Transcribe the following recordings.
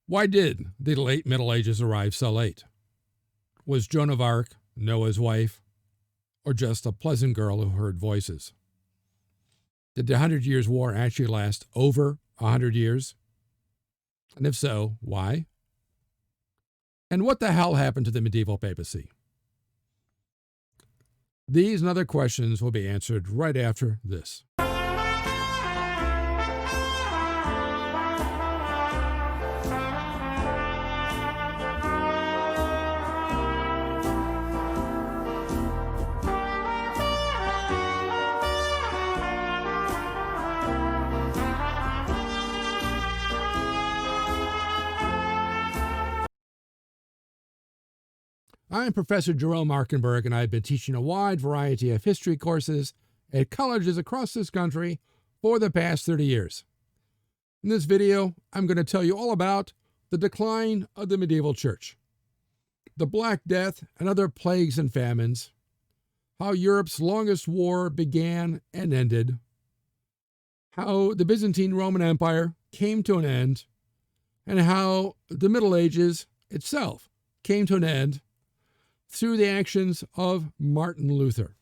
Why did the late Middle Ages arrive so late? Was Joan of Arc Noah's wife, or just a pleasant girl who heard voices? Did the 100 Years' War actually last over 100 years? And if so, why? And what the hell happened to the medieval papacy? These and other questions will be answered right after this. I'm Professor Jerome Markenberg, and I've been teaching a wide variety of history courses at colleges across this country for the past 30 years. In this video, I'm going to tell you all about the decline of the medieval church, the Black Death and other plagues and famines, how Europe's longest war began and ended, how the Byzantine Roman Empire came to an end, and how the Middle Ages itself came to an end through the actions of Martin Luther.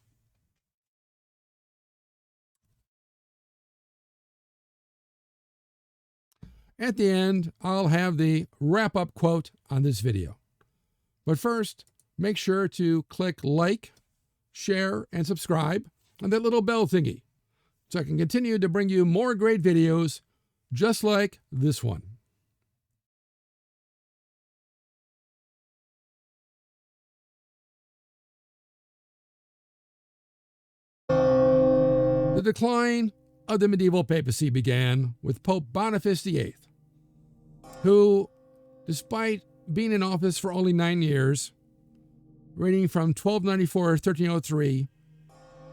At the end, I'll have the wrap-up quote on this video. But first, make sure to click like, share, and subscribe on that little bell thingy so I can continue to bring you more great videos just like this one. The decline of the medieval papacy began with Pope Boniface VIII, who, despite being in office for only 9 years, reigning from 1294 to 1303,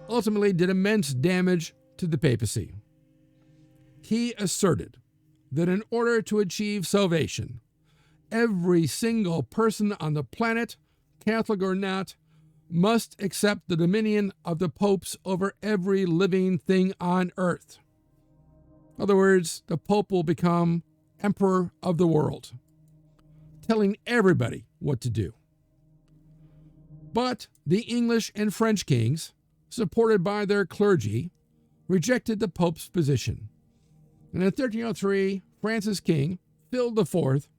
ultimately did immense damage to the papacy. He asserted that in order to achieve salvation, every single person on the planet, Catholic or not, must accept the dominion of the popes over every living thing on earth. In other words, the pope will become emperor of the world, telling everybody what to do. But the English and French kings, supported by their clergy, rejected the pope's position. And in 1303, Francis King, Phil IV,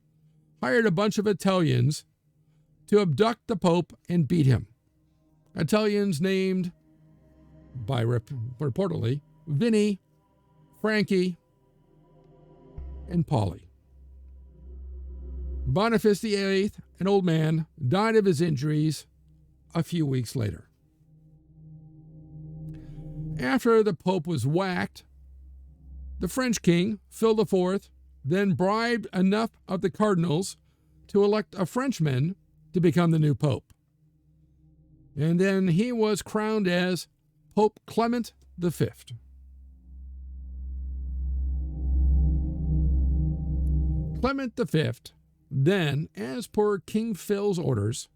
hired a bunch of Italians to abduct the pope and beat him. Italians named, reportedly, Vinny, Frankie, and Polly. Boniface VIII, an old man, died of his injuries a few weeks later. After the Pope was whacked, the French king, Phil IV, then bribed enough of the cardinals to elect a Frenchman to become the new Pope. And then he was crowned as Pope Clement V. Clement V then, as per King Phil's orders,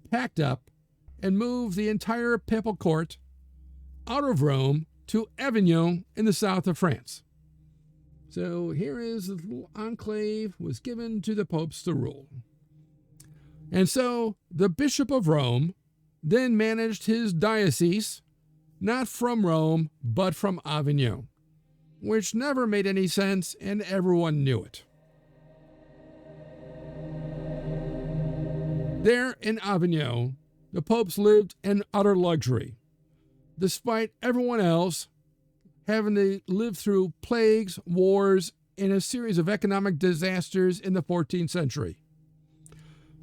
packed up and moved the entire papal court out of Rome to Avignon in the south of France. So here is the little enclave was given to the popes to rule. And so the Bishop of Rome then managed his diocese, not from Rome, but from Avignon, which never made any sense and everyone knew it. There in Avignon, the popes lived in utter luxury, despite everyone else having to live through plagues, wars, and a series of economic disasters in the 14th century.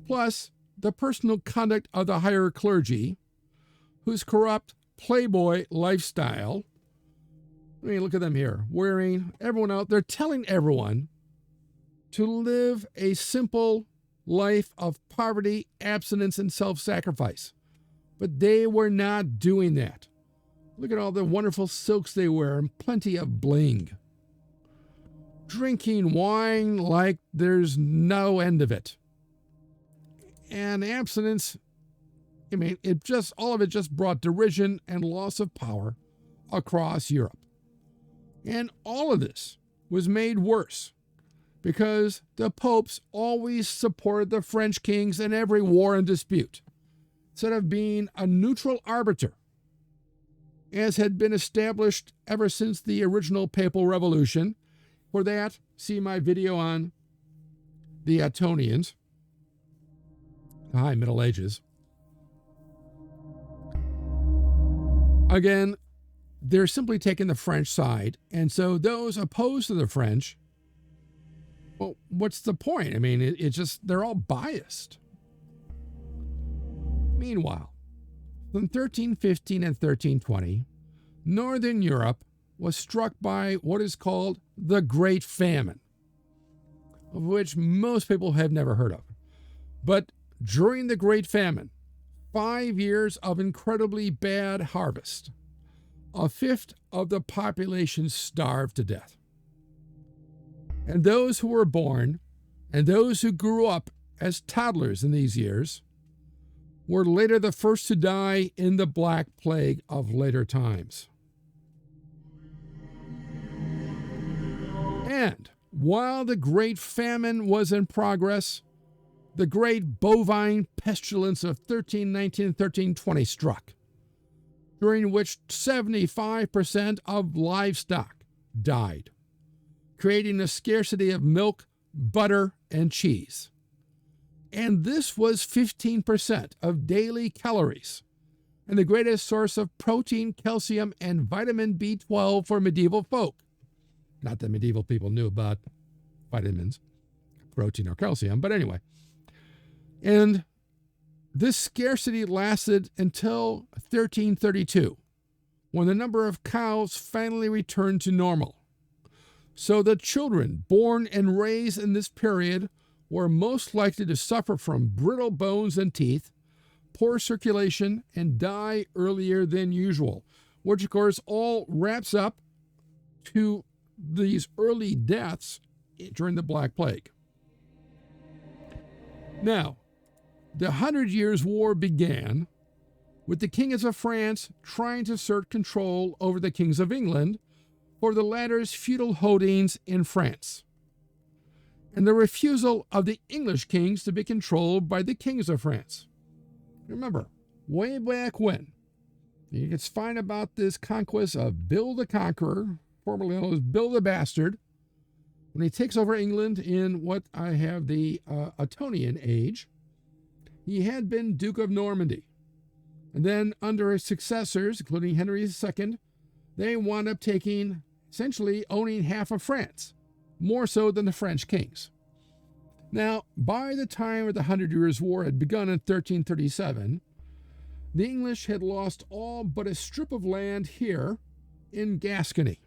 Plus, the personal conduct of the higher clergy, whose corrupt playboy lifestyle, I mean, look at them here, wearing everyone out, they're telling everyone to live a simple life of poverty, abstinence, and self-sacrifice. But they were not doing that. Look at all the wonderful silks they wear and plenty of bling. Drinking wine like there's no end of it. And abstinence, I mean, all of it just brought derision and loss of power across Europe. And all of this was made worse because the popes always supported the French kings in every war and dispute, instead of being a neutral arbiter, as had been established ever since the original papal revolution. For that, see my video on the Ottonians, the High Middle Ages. Again, they're simply taking the French side, and so those opposed to the French, well, what's the point? I mean, it's just, they're all biased. Meanwhile, from 1315 and 1320, Northern Europe was struck by what is called the Great Famine, of which most people have never heard of. But during the Great Famine, 5 years of incredibly bad harvest, a fifth of the population starved to death. And those who were born and those who grew up as toddlers in these years were later the first to die in the Black Plague of later times. And while the Great Famine was in progress, the Great Bovine Pestilence of 1319 and 1320 struck, during which 75% of livestock died, creating a scarcity of milk, butter, and cheese. And this was 15% of daily calories, and the greatest source of protein, calcium, and vitamin B12 for medieval folk. Not that medieval people knew about vitamins, protein, or calcium, but anyway. And this scarcity lasted until 1332, when the number of cows finally returned to normal. So the children born and raised in this period were most likely to suffer from brittle bones and teeth, poor circulation, and die earlier than usual, which of course all wraps up to these early deaths during the Black Plague. Now, the 100 Years' War began with the kings of France trying to assert control over the kings of England for the latter's feudal holdings in France, and the refusal of the English kings to be controlled by the kings of France. Remember, way back when, you can find about this conquest of Bill the Conqueror, formerly known as Bill the Bastard, when he takes over England in what I have the Ottonian age. He had been Duke of Normandy, and then under his successors, including Henry II, they wound up essentially owning half of France, more so than the French kings. Now, by the time of the 100 Years' War had begun in 1337, the English had lost all but a strip of land here in Gascony.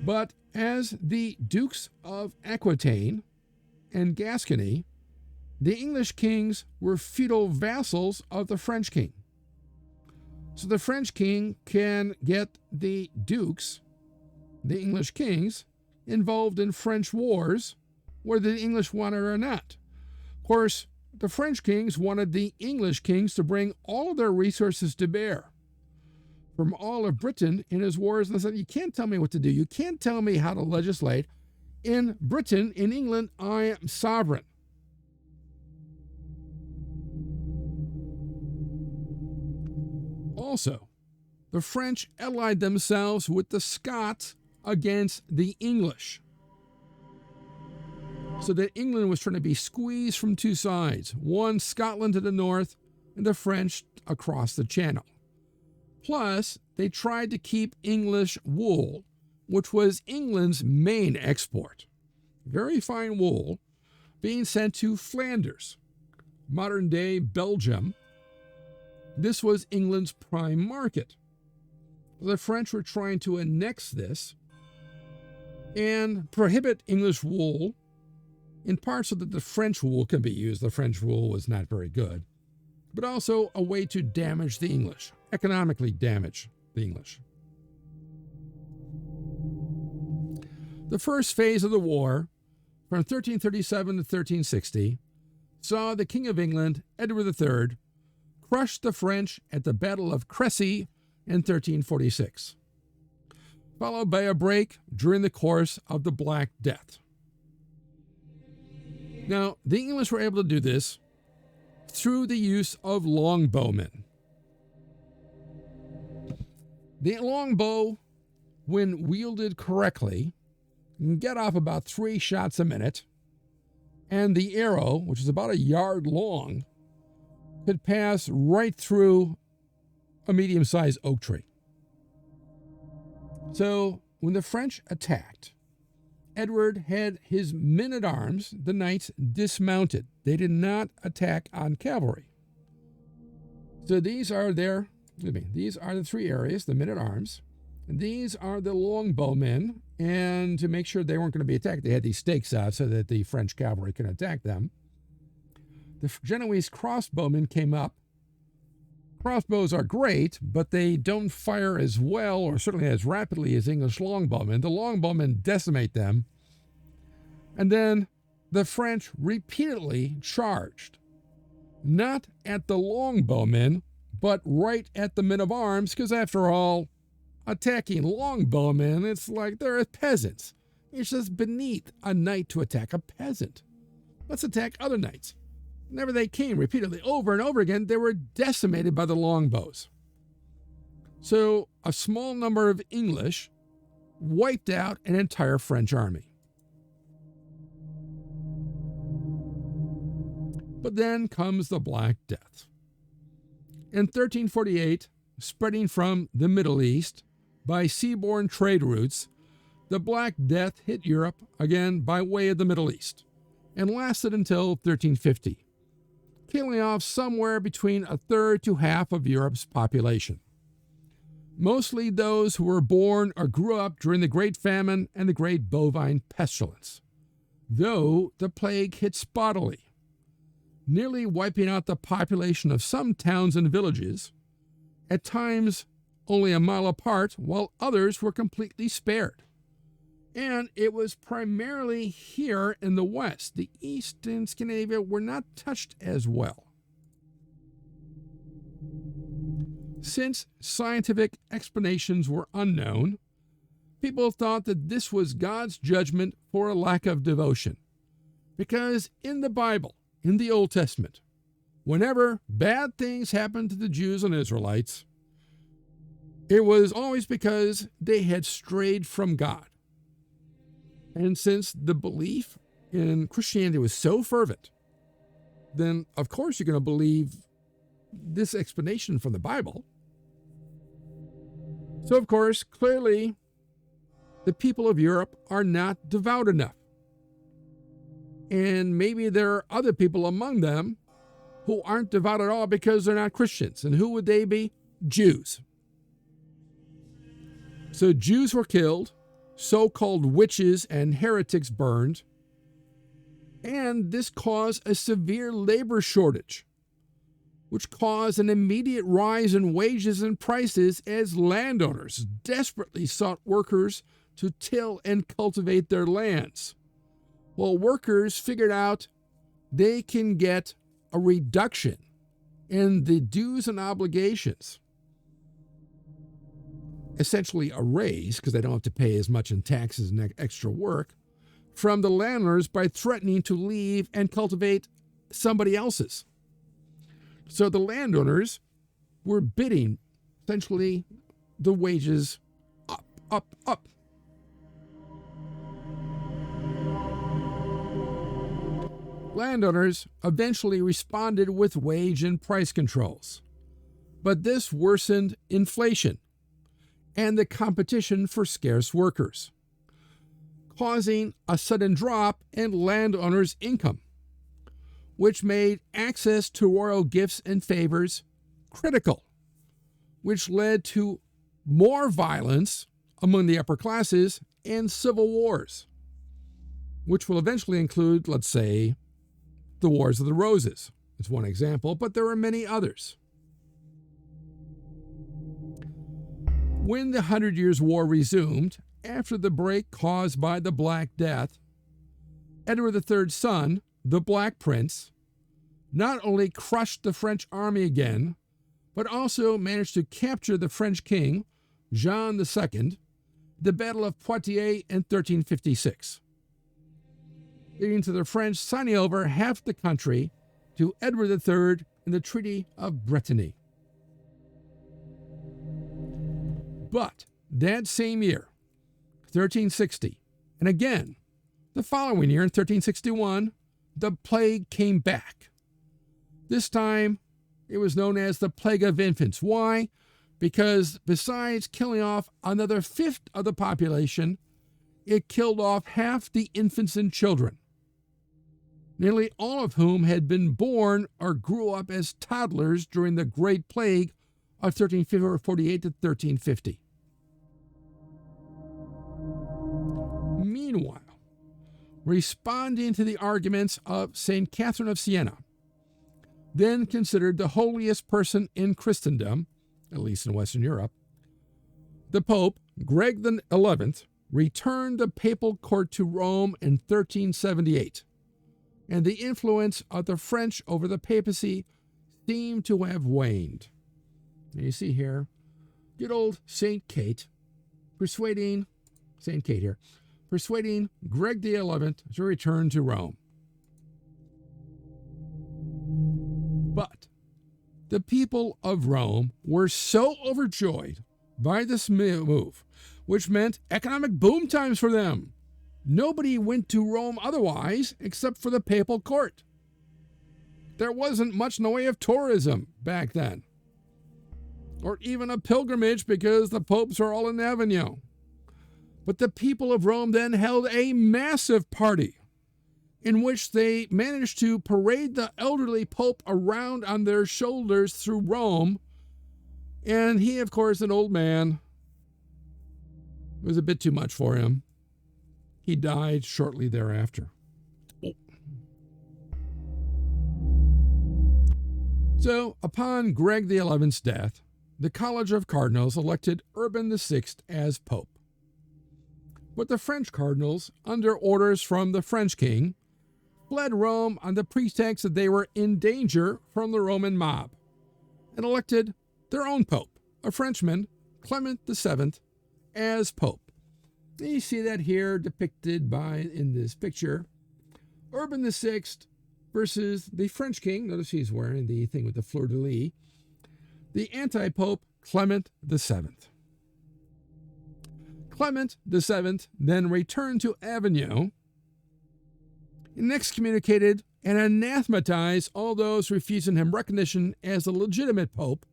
But as the Dukes of Aquitaine and Gascony, the English kings were feudal vassals of the French king. So the French king can get the dukes, the English kings, involved in French wars, whether the English wanted it or not. Of course, the French kings wanted the English kings to bring all of their resources to bear from all of Britain in his wars. And they said, you can't tell me what to do. You can't tell me how to legislate. In Britain, in England, I am sovereign. Also, the French allied themselves with the Scots against the English, so that England was trying to be squeezed from two sides, one Scotland to the north and the French across the Channel. Plus, they tried to keep English wool, which was England's main export, very fine wool, being sent to Flanders, modern-day Belgium. This was England's prime market. The French were trying to annex this and prohibit English wool, in part so that the French wool can be used. The French wool was not very good, but also a way to damage the English, economically damage the English. The first phase of the war, from 1337 to 1360, saw the King of England, Edward III, crush the French at the Battle of Crécy in 1346, followed by a break during the course of the Black Death. Now, the English were able to do this through the use of longbowmen. The longbow, when wielded correctly, can get off about 3 shots a minute, and the arrow, which is about a yard long, could pass right through a medium-sized oak tree. So, when the French attacked, Edward had his men-at-arms, the knights, dismounted. They did not attack on cavalry. So these are the 3 areas, the men-at-arms. These are the longbowmen, and to make sure they weren't going to be attacked, they had these stakes out so that the French cavalry could attack them. The Genoese crossbowmen came up. Crossbows are great, but they don't fire as well or certainly as rapidly as English longbowmen. The longbowmen decimate them. And then the French repeatedly charged, not at the longbowmen, but right at the men of arms, because after all, attacking longbowmen, it's like they're peasants. It's just beneath a knight to attack a peasant. Let's attack other knights. Whenever they came repeatedly over and over again, they were decimated by the longbows. So a small number of English wiped out an entire French army. But then comes the Black Death. In 1348, spreading from the Middle East by seaborne trade routes, the Black Death hit Europe again by way of the Middle East and lasted until 1350, killing off somewhere between a third to half of Europe's population. Mostly those who were born or grew up during the Great Famine and the Great Bovine Pestilence, though the plague hit spottily, nearly wiping out the population of some towns and villages, at times only a mile apart, while others were completely spared. And it was primarily here in the West. The East and Scandinavia were not touched as well. Since scientific explanations were unknown, people thought that this was God's judgment for a lack of devotion. Because in the Bible, in the Old Testament, whenever bad things happened to the Jews and Israelites, it was always because they had strayed from God. And since the belief in Christianity was so fervent, then of course you're going to believe this explanation from the Bible. So of course, clearly, the people of Europe are not devout enough. And maybe there are other people among them who aren't devout at all because they're not Christians. And who would they be? Jews. So Jews were killed, so-called witches and heretics burned, and this caused a severe labor shortage, which caused an immediate rise in wages and prices as landowners desperately sought workers to till and cultivate their lands. Well, workers figured out they can get a reduction in the dues and obligations, essentially a raise, because they don't have to pay as much in taxes and extra work, from the landowners by threatening to leave and cultivate somebody else's. So the landowners were bidding, essentially, the wages up, up, up. Landowners eventually responded with wage and price controls, but this worsened inflation and the competition for scarce workers, causing a sudden drop in landowners' income, which made access to royal gifts and favors critical, which led to more violence among the upper classes and civil wars, which will eventually include, let's say, the Wars of the Roses. It's one example, but there are many others. When the 100 Years' War resumed, after the break caused by the Black Death, Edward III's son, the Black Prince, not only crushed the French army again, but also managed to capture the French king, Jean II, the Battle of Poitiers in 1356. leading to the French signing over half the country to Edward III in the Treaty of Brittany. But that same year, 1360, and again the following year in 1361, the plague came back. This time, it was known as the Plague of Infants. Why? Because besides killing off another fifth of the population, it killed off half the infants and children, nearly all of whom had been born or grew up as toddlers during the Great Plague of 1348 to 1350. Meanwhile, responding to the arguments of St. Catherine of Siena, then considered the holiest person in Christendom, at least in Western Europe, the Pope, Greg XI, returned the papal court to Rome in 1378, and the influence of the French over the papacy seemed to have waned. And you see here, good old St. Kate persuading Greg XI to return to Rome. But the people of Rome were so overjoyed by this move, which meant economic boom times for them. Nobody went to Rome otherwise except for the papal court. There wasn't much in the way of tourism back then, or even a pilgrimage because the popes are all in Avignon. But the people of Rome then held a massive party in which they managed to parade the elderly pope around on their shoulders through Rome. And he, of course, an old man, it was a bit too much for him. He died shortly thereafter. So, upon Greg XI's death, the College of Cardinals elected Urban VI as Pope. But the French cardinals, under orders from the French king, fled Rome on the pretext that they were in danger from the Roman mob, and elected their own pope, a Frenchman, Clement VII, as pope. And you see that here depicted in this picture. Urban VI versus the French king. Notice he's wearing the thing with the fleur-de-lis. The anti-pope, Clement VII. Clement VII then returned to Avignon and excommunicated and anathematized all those refusing him recognition as a legitimate pope,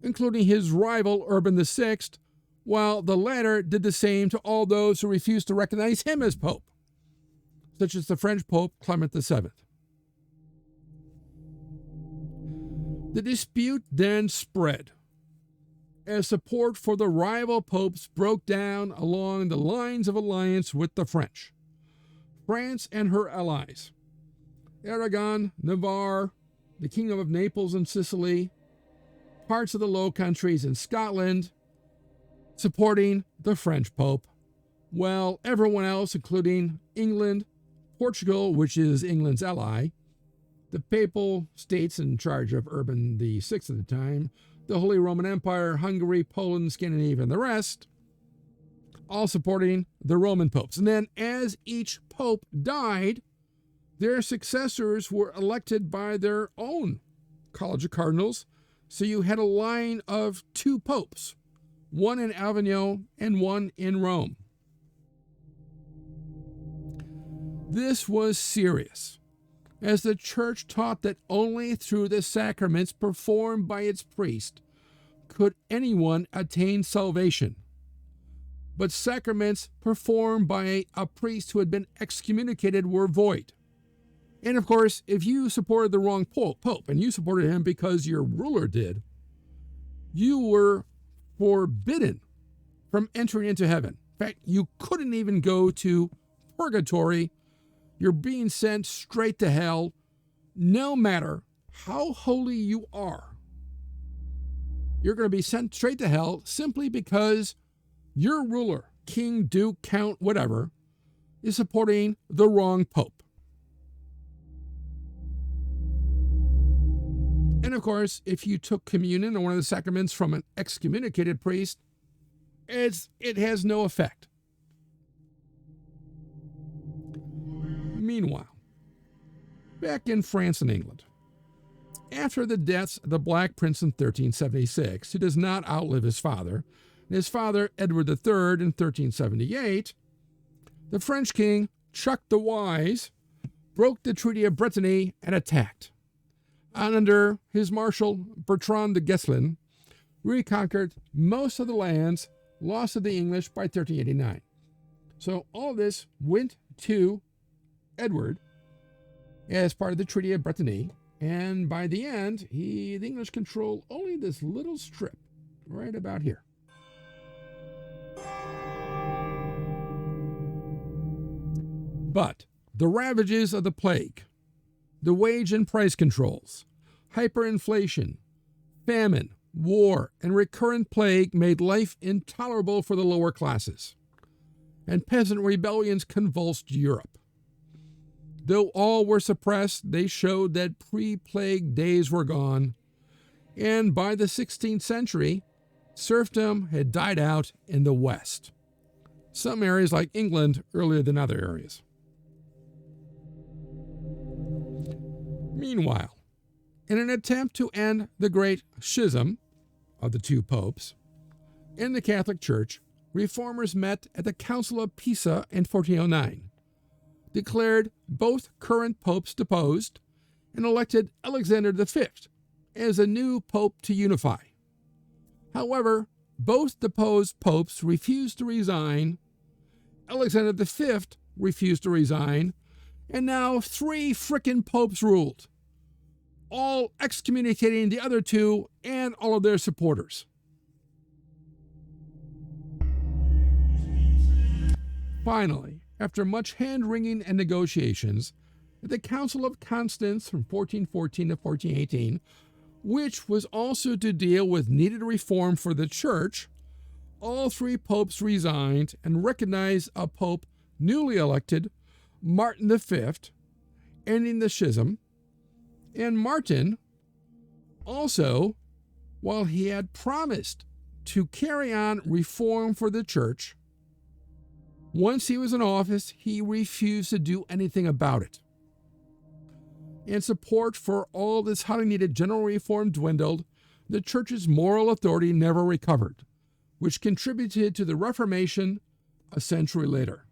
including his rival Urban VI, while the latter did the same to all those who refused to recognize him as pope, such as the French Pope Clement VII. The dispute then spread as support for the rival popes broke down along the lines of alliance with the French. France and her allies, Aragon, Navarre, the Kingdom of Naples and Sicily, parts of the Low Countries and Scotland, supporting the French Pope, while everyone else, including England, Portugal, which is England's ally, the papal states in charge of Urban VI at the time, the Holy Roman Empire, Hungary, Poland, Scandinavia, and the rest, all supporting the Roman popes. And then as each pope died, their successors were elected by their own College of Cardinals. So you had a line of two popes, one in Avignon and one in Rome. This was serious, as the church taught that only through the sacraments performed by its priest could anyone attain salvation. But sacraments performed by a priest who had been excommunicated were void. And of course, if you supported the wrong pope, and you supported him because your ruler did, you were forbidden from entering into heaven. In fact, you couldn't even go to purgatory. You're being sent straight to hell, no matter how holy you are. You're going to be sent straight to hell simply because your ruler, king, duke, count, whatever, is supporting the wrong pope. And of course, if you took communion or one of the sacraments from an excommunicated priest, it has no effect. Meanwhile, back in France and England. After the deaths of the Black Prince in 1376, who does not outlive his father, and his father Edward III in 1378, the French king Chuck the Wise broke the Treaty of Brittany and attacked. And under his marshal Bertrand de Guesclin, reconquered most of the lands lost to the English by 1389. So all this went to Edward as part of the Treaty of Brittany, and by the end, the English control only this little strip right about here. But the ravages of the plague, the wage and price controls, hyperinflation, famine, war, and recurrent plague made life intolerable for the lower classes, and peasant rebellions convulsed Europe. Though all were suppressed, they showed that pre-plague days were gone, and by the 16th century, serfdom had died out in the West, some areas like England earlier than other areas. Meanwhile, in an attempt to end the great schism of the two popes in the Catholic Church, reformers met at the Council of Pisa in 1409, declared both current popes deposed, and elected Alexander V as a new pope to unify. However, both deposed popes refused to resign, Alexander V refused to resign, and now 3 frickin' popes ruled, all excommunicating the other 2 and all of their supporters. Finally, after much hand-wringing and negotiations, at the Council of Constance from 1414 to 1418, which was also to deal with needed reform for the Church, all 3 popes resigned and recognized a pope newly elected, Martin V, ending the schism. And Martin also, while he had promised to carry on reform for the Church, once he was in office, he refused to do anything about it. And support for all this highly needed general reform dwindled. The Church's moral authority never recovered, which contributed to the Reformation a century later.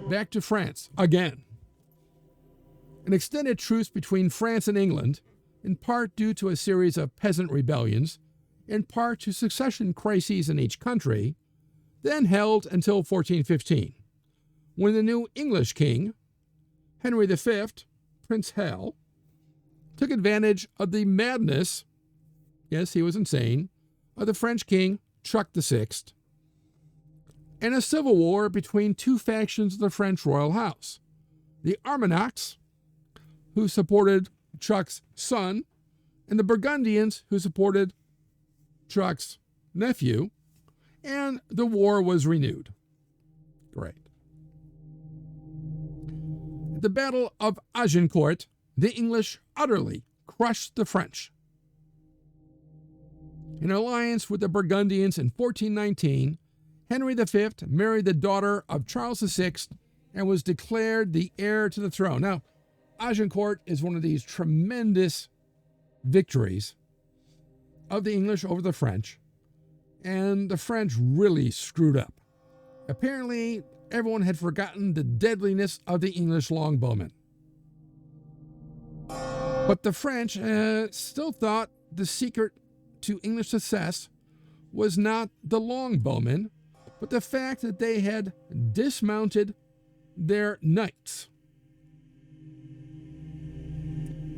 Back to France again. An extended truce between France and England, in part due to a series of peasant rebellions, in part to succession crises in each country, then held until 1415, when the new English king, Henry V, Prince Hal, took advantage of the madness, yes, he was insane, of the French king, Chuck VI, and a civil war between 2 factions of the French royal house, the Armagnacs, who supported Chuck's son, and the Burgundians, who supported Chuck's nephew, and the war was renewed. Great. At the Battle of Agincourt, the English utterly crushed the French. In alliance with the Burgundians in 1419, Henry V married the daughter of Charles VI and was declared the heir to the throne. Now, Agincourt is one of these tremendous victories of the English over the French, and the French really screwed up. Apparently, everyone had forgotten the deadliness of the English longbowmen. But the French still thought the secret to English success was not the longbowmen, but the fact that they had dismounted their knights.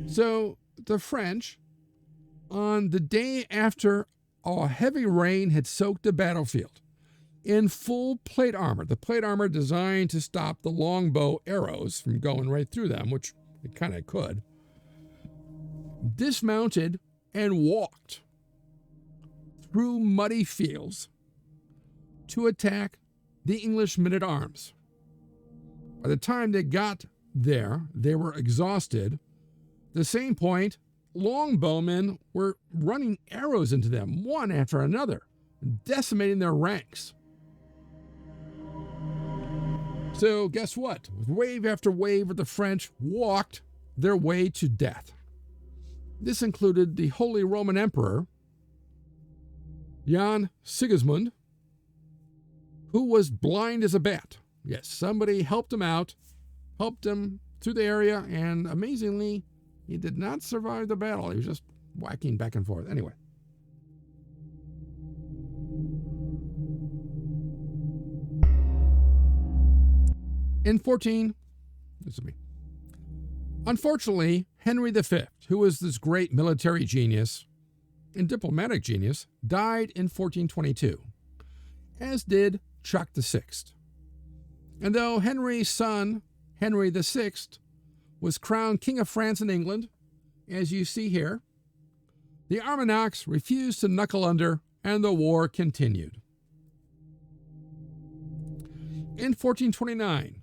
So the French, on the day after a heavy rain had soaked the battlefield, in full plate armor, the plate armor designed to stop the longbow arrows from going right through them, which it kind of could, dismounted and walked through muddy fields to attack the English men-at-arms. By the time they got there, they were exhausted. At the same point, longbowmen were running arrows into them, one after another, decimating their ranks. So guess what? Wave after wave of the French walked their way to death. This included the Holy Roman Emperor, Jan Sigismund, who was blind as a bat. Yes, somebody helped him out, helped him through the area, and amazingly, he did not survive the battle. He was just whacking back and forth. Anyway. Unfortunately, Henry V, who was this great military genius and diplomatic genius, died in 1422, as did Chuck VI. And though Henry's son, Henry VI, was crowned King of France and England, as you see here, the Armagnacs refused to knuckle under, and the war continued. In 1429,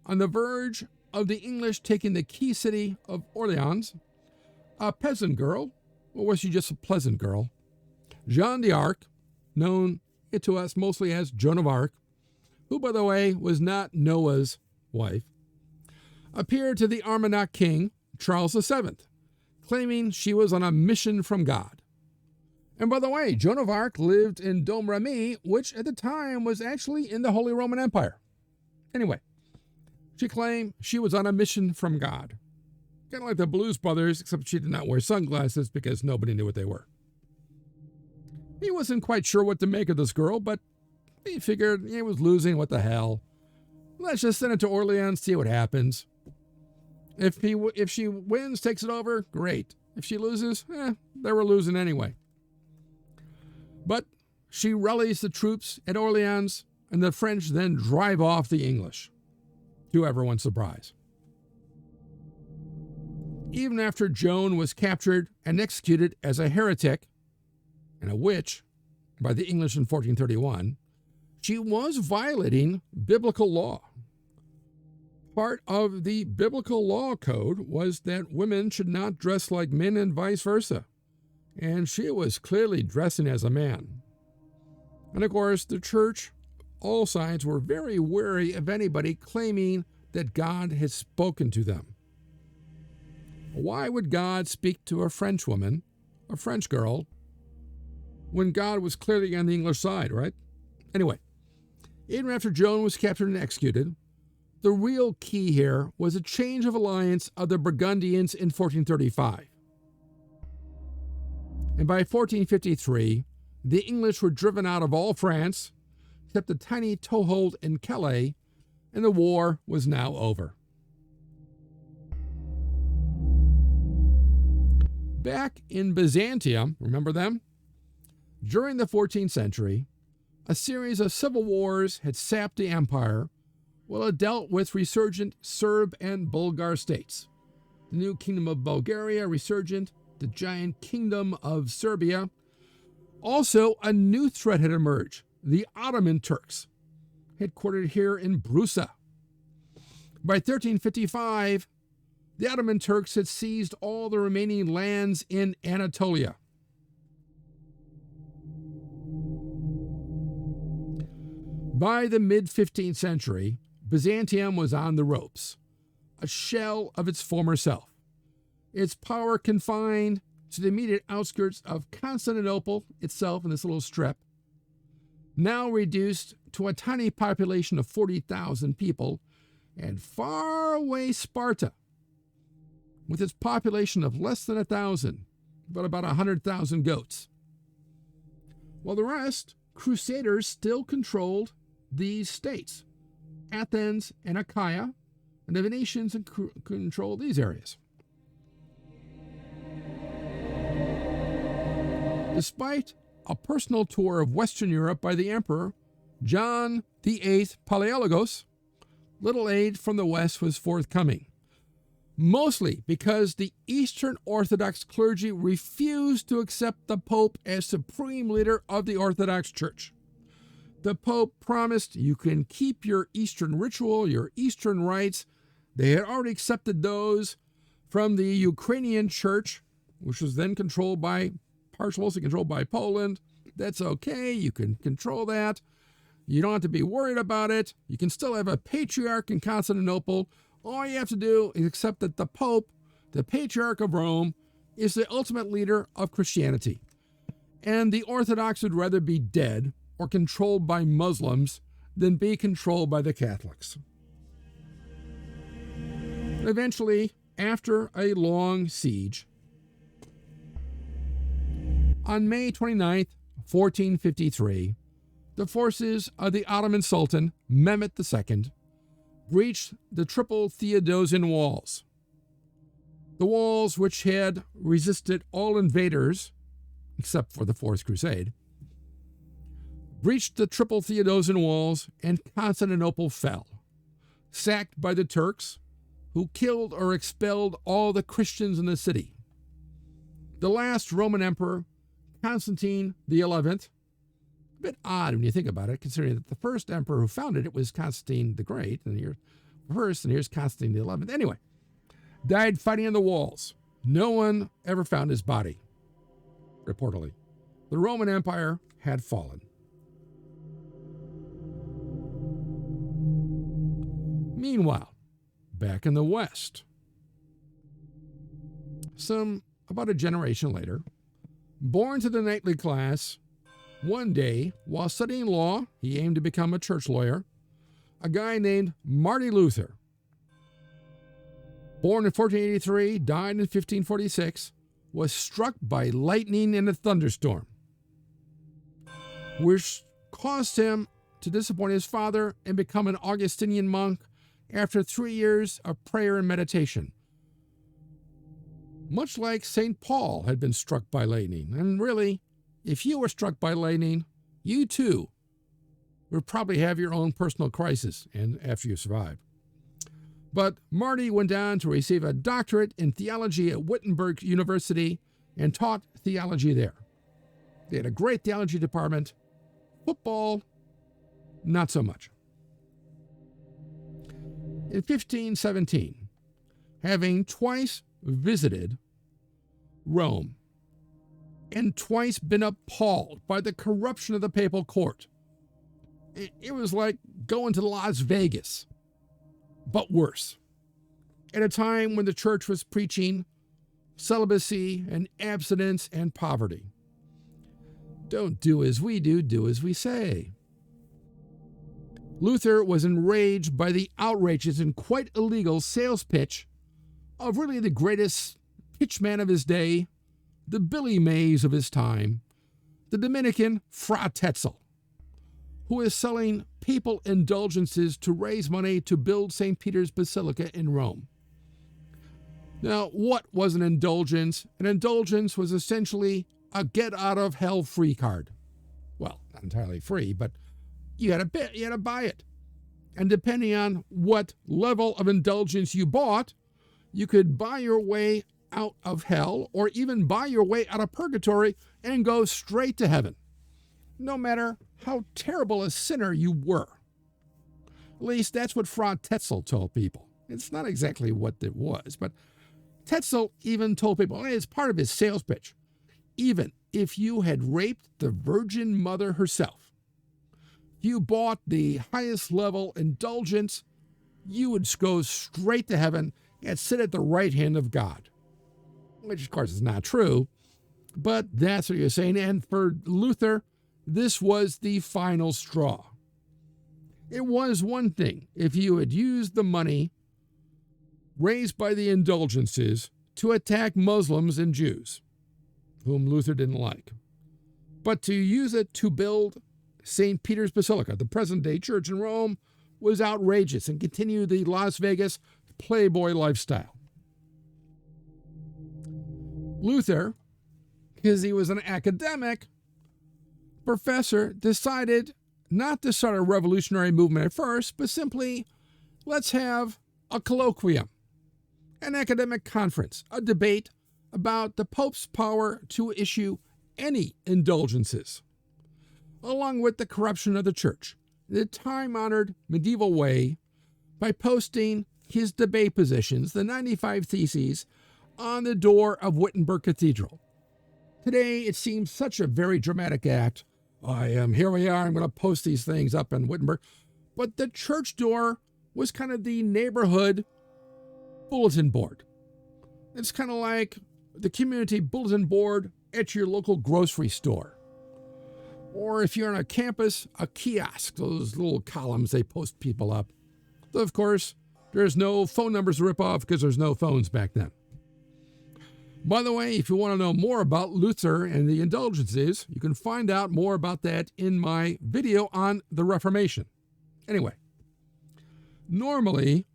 on the verge of the English taking the key city of Orleans, a peasant girl, or was she just a pleasant girl, Jeanne d'Arc, known to us mostly as Joan of Arc, who, by the way, was not Noah's wife, appeared to the Armagnac king, Charles VII, claiming she was on a mission from God. And by the way, Joan of Arc lived in Domremy, which at the time was actually in the Holy Roman Empire. Anyway, she claimed she was on a mission from God. Kind of like the Blues Brothers, except she did not wear sunglasses because nobody knew what they were. He wasn't quite sure what to make of this girl, but he figured he was losing, what the hell. Let's just send it to Orleans, see what happens. If she wins, takes it over, great. If she loses, they were losing anyway. But she rallies the troops at Orleans, and the French then drive off the English, to everyone's surprise. Even after Joan was captured and executed as a heretic and a witch by the English in 1431, she was violating biblical law. Part of the biblical law code was that women should not dress like men and vice versa, and she was clearly dressing as a man. And of course, the church, all sides, were very wary of anybody claiming that God had spoken to them. Why would God speak to a French woman, a French girl, when God was clearly on the English side, right? Anyway, even after Joan was captured and executed, the real key here was a change of alliance of the Burgundians in 1435. And by 1453, the English were driven out of all France, except a tiny toehold in Calais, and the war was now over. Back in Byzantium, remember them? During the 14th century, a series of civil wars had sapped the empire while it dealt with resurgent Serb and Bulgar states. The new kingdom of Bulgaria resurgent, the giant kingdom of Serbia. Also, a new threat had emerged, the Ottoman Turks, headquartered here in Brusa. By 1355, the Ottoman Turks had seized all the remaining lands in Anatolia. By the mid-15th century, Byzantium was on the ropes, a shell of its former self. Its power confined to the immediate outskirts of Constantinople itself in this little strip, now reduced to a tiny population of 40,000 people, and far away Sparta, with its population of less than 1,000, but about 100,000 goats. While the rest, Crusaders still controlled these states, Athens and Achaia, and the Venetians controlled these areas. Despite a personal tour of Western Europe by the Emperor John VIII Palaiologos, little aid from the West was forthcoming, mostly because the Eastern Orthodox clergy refused to accept the Pope as supreme leader of the Orthodox Church. The Pope promised you can keep your Eastern ritual, your Eastern rites. They had already accepted those from the Ukrainian Church, which was then controlled by, partially controlled by Poland. That's okay, you can control that. You don't have to be worried about it. You can still have a patriarch in Constantinople. All you have to do is accept that the Pope, the Patriarch of Rome, is the ultimate leader of Christianity. And the Orthodox would rather be dead or controlled by Muslims than be controlled by the Catholics. Eventually, after a long siege, on May 29th, 1453, the forces of the Ottoman Sultan, Mehmet II, breached the Triple Theodosian Walls. The walls, which had resisted all invaders, except for the Fourth Crusade, breached the Triple Theodosian Walls, and Constantinople fell, sacked by the Turks, who killed or expelled all the Christians in the city. The last Roman emperor, Constantine XI, a bit odd when you think about it, considering that the first emperor who founded it was Constantine the Great, and here's Constantine XI. Anyway, died fighting on the walls. No one ever found his body, reportedly. The Roman Empire had fallen. Meanwhile, back in the West, about a generation later, born to the knightly class, one day, while studying law, he aimed to become a church lawyer, a guy named Martin Luther, born in 1483, died in 1546, was struck by lightning in a thunderstorm, which caused him to disappoint his father and become an Augustinian monk after 3 years of prayer and meditation. Much like St. Paul had been struck by lightning. And really, if you were struck by lightning, you too would probably have your own personal crisis and after you survived. But Marty went on to receive a doctorate in theology at Wittenberg University and taught theology there. They had a great theology department. Football, not so much. In 1517, having twice visited Rome and twice been appalled by the corruption of the papal court, it was like going to Las Vegas, but worse. At a time when the church was preaching celibacy and abstinence and poverty. Don't do as we do, do as we say. Luther was enraged by the outrageous and quite illegal sales pitch of really the greatest pitchman of his day, the Billy Mays of his time, the Dominican Fra Tetzel, who is selling papal indulgences to raise money to build St. Peter's Basilica in Rome. Now, what was an indulgence? An indulgence was essentially a get-out-of-hell free card. Well, not entirely free, but you had to buy it. And depending on what level of indulgence you bought, you could buy your way out of hell or even buy your way out of purgatory and go straight to heaven, no matter how terrible a sinner you were. At least that's what Fra Tetzel told people. It's not exactly what it was, but Tetzel even told people, as part of his sales pitch, even if you had raped the Virgin Mother herself, you bought the highest level indulgence, you would go straight to heaven and sit at the right hand of God. Which, of course, is not true, but that's what you're saying. And for Luther, this was the final straw. It was one thing if you had used the money raised by the indulgences to attack Muslims and Jews, whom Luther didn't like, but to use it to build St. Peter's Basilica, the present-day church in Rome, was outrageous and continued the Las Vegas playboy lifestyle. Luther, because he was an academic professor, decided not to start a revolutionary movement at first, but simply, let's have a colloquium, an academic conference, a debate about the Pope's power to issue any indulgences, along with the corruption of the church, the time-honored medieval way, by posting his debate positions, the 95 Theses, on the door of Wittenberg Cathedral. Today, it seems such a very dramatic act, Here we are. I'm going to post these things up in Wittenberg. But the church door was kind of the neighborhood bulletin board. It's kind of like the community bulletin board at your local grocery store. Or if you're on a campus, a kiosk, those little columns they post people up. Though, of course, there's no phone numbers to rip off because there's no phones back then. By the way, if you want to know more about Luther and the indulgences, you can find out more about that in my video on the Reformation. Anyway, normally,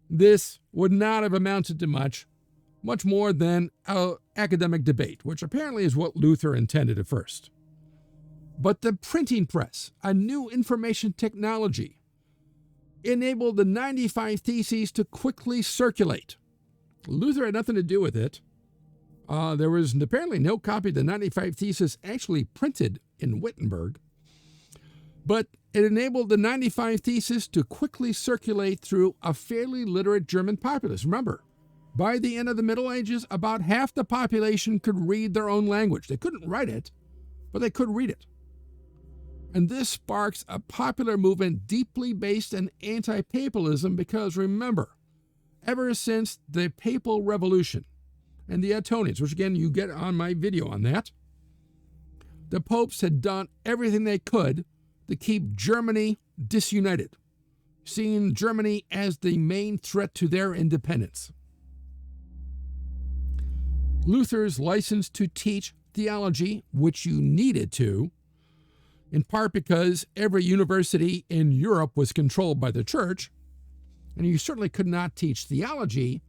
this would not have amounted to much more than an academic debate, which apparently is what Luther intended at first. But the printing press, a new information technology, enabled the 95 Theses to quickly circulate. Luther had nothing to do with it. There was apparently no copy of the 95 Theses actually printed in Wittenberg. But it enabled the 95 Theses to quickly circulate through a fairly literate German populace. Remember, by the end of the Middle Ages, about half the population could read their own language. They couldn't write it, but they could read it. And this sparks a popular movement deeply based in anti-papalism because, remember, ever since the Papal Revolution and the Ottonians, which again you get on my video on that, the popes had done everything they could to keep Germany disunited, seeing Germany as the main threat to their independence. Luther's license to teach theology, which you needed to, in part because every university in Europe was controlled by the church, and you certainly could not teach theology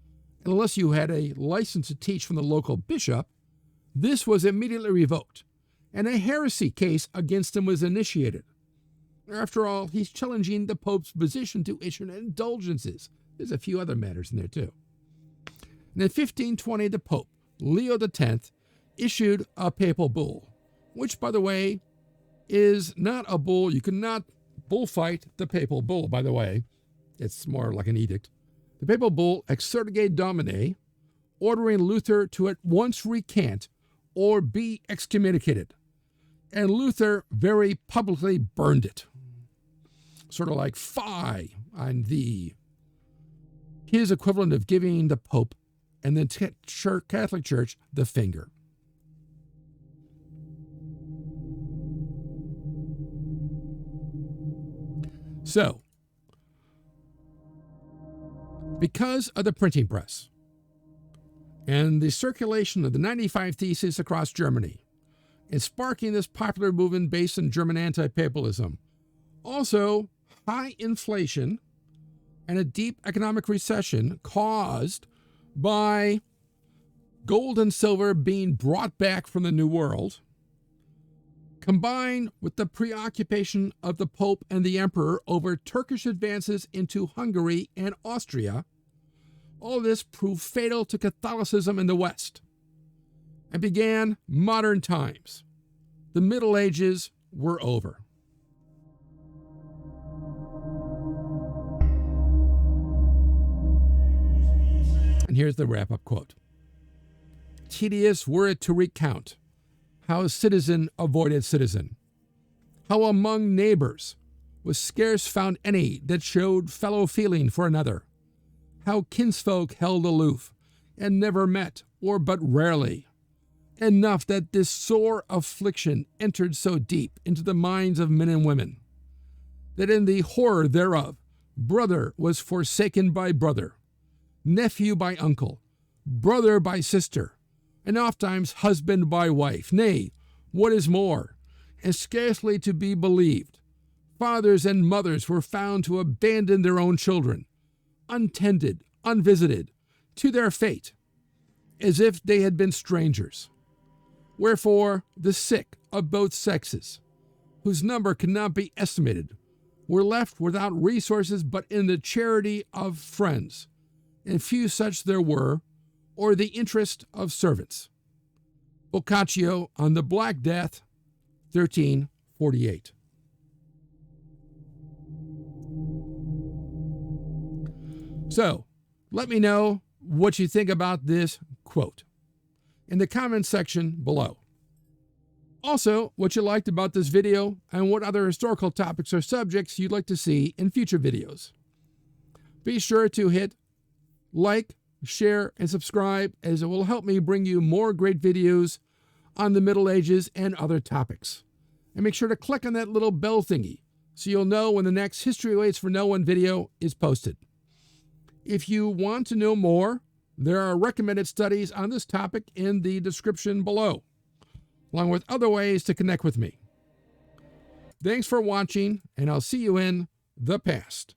unless you had a license to teach from the local bishop. This was immediately revoked, and a heresy case against him was initiated. After all, he's challenging the Pope's position to issue indulgences. There's a few other matters in there, too. And in 1520, the Pope, Leo X, issued a papal bull, which, by the way, is not a bull. You cannot bullfight the papal bull, by the way. It's more like an edict. The papal bull, Exsurge Domine, ordering Luther to at once recant or be excommunicated. And Luther very publicly burned it. Sort of like fie on thee. His equivalent of giving the Pope and the Catholic Church the finger. So, because of the printing press and the circulation of the 95 Theses across Germany, and sparking this popular movement based in German anti-papalism, also high inflation and a deep economic recession caused by gold and silver being brought back from the New World, combined with the preoccupation of the Pope and the Emperor over Turkish advances into Hungary and Austria, all this proved fatal to Catholicism in the West and began modern times. The Middle Ages were over. And here's the wrap-up quote. Tedious were it to recount how citizen avoided citizen, how among neighbors was scarce found any that showed fellow feeling for another, how kinsfolk held aloof, and never met, or but rarely. Enough that this sore affliction entered so deep into the minds of men and women, that in the horror thereof, brother was forsaken by brother, nephew by uncle, brother by sister, and ofttimes husband by wife, nay, what is more, and scarcely to be believed, fathers and mothers were found to abandon their own children, untended, unvisited, to their fate, as if they had been strangers. Wherefore the sick of both sexes, whose number cannot be estimated, were left without resources but in the charity of friends, and few such there were, or the interest of servants. Boccaccio on the Black Death, 1348. So, let me know what you think about this quote in the comments section below. Also, what you liked about this video and what other historical topics or subjects you'd like to see in future videos. Be sure to hit like, share, and subscribe, as it will help me bring you more great videos on the Middle Ages and other topics. And make sure to click on that little bell thingy so you'll know when the next History Waits for No One video is posted. If you want to know more, there are recommended studies on this topic in the description below, along with other ways to connect with me. Thanks for watching, and I'll see you in the past.